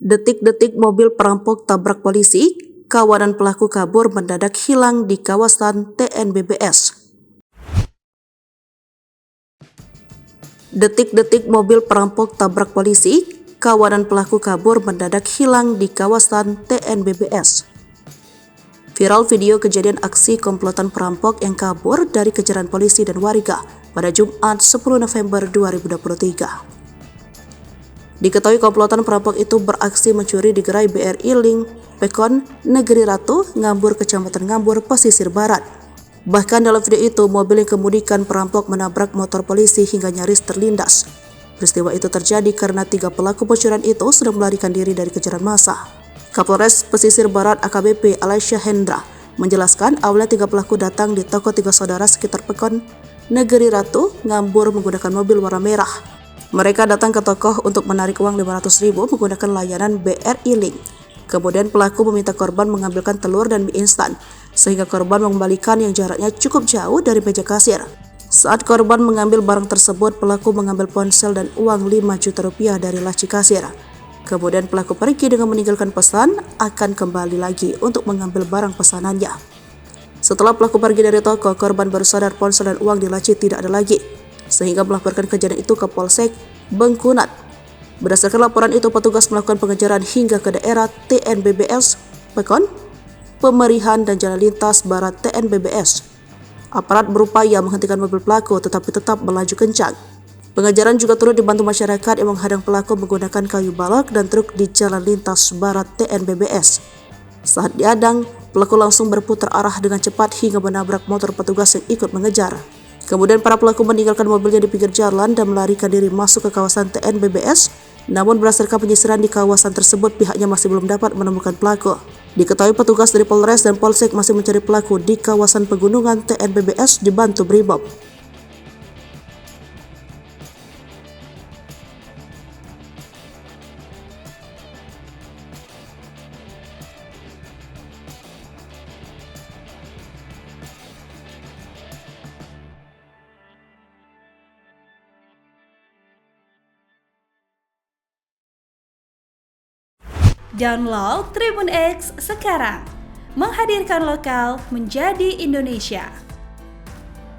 Detik-detik mobil perampok tabrak polisi, kawanan pelaku kabur mendadak hilang di kawasan TNBBS. Detik-detik mobil perampok tabrak polisi, kawanan pelaku kabur mendadak hilang di kawasan TNBBS. Viral video kejadian aksi komplotan perampok yang kabur dari kejaran polisi dan warga pada Jumat 10 November 2023. Diketahui komplotan perampok itu beraksi mencuri di gerai BRI Link Pekon, Negeri Ratu, Ngambur, Kecamatan Ngambur, Pesisir Barat. Bahkan dalam video itu, mobil yang kemudikan perampok menabrak motor polisi hingga nyaris terlindas. Peristiwa itu terjadi karena 3 pelaku pencurian itu sedang melarikan diri dari kejaran massa. Kapolres Pesisir Barat AKBP Alaisyah Hendra menjelaskan awalnya 3 pelaku datang di toko 3 saudara sekitar Pekon, Negeri Ratu, Ngambur menggunakan mobil warna merah. Mereka datang ke toko untuk menarik uang 500.000 menggunakan layanan BRI Link. Kemudian pelaku meminta korban mengambilkan telur dan mie instan, sehingga korban mengembalikan yang jaraknya cukup jauh dari meja kasir. Saat korban mengambil barang tersebut, pelaku mengambil ponsel dan uang 5 juta rupiah dari laci kasir. Kemudian pelaku pergi dengan meninggalkan pesan akan kembali lagi untuk mengambil barang pesanannya. Setelah pelaku pergi dari toko, korban baru sadar ponsel dan uang di laci tidak ada lagi, sehingga melaporkan kejadian itu ke Polsek Bengkunat. Berdasarkan laporan itu, petugas melakukan pengejaran hingga ke daerah TNBBS Pekon, Pemerihan dan Jalan Lintas Barat TNBBS. Aparat berupaya menghentikan mobil pelaku tetapi tetap melaju kencang. Pengejaran juga turut dibantu masyarakat yang menghadang pelaku menggunakan kayu balok dan truk di Jalan Lintas Barat TNBBS. Saat dihadang, pelaku langsung berputar arah dengan cepat hingga menabrak motor petugas yang ikut mengejar. Kemudian para pelaku meninggalkan mobilnya di pinggir jalan dan melarikan diri masuk ke kawasan TNBBS. Namun berdasarkan penyisiran di kawasan tersebut, pihaknya masih belum dapat menemukan pelaku. Diketahui petugas dari Polres dan Polsek masih mencari pelaku di kawasan pegunungan TNBBS dibantu Brimob. Download Tribun X sekarang, menghadirkan lokal menjadi Indonesia.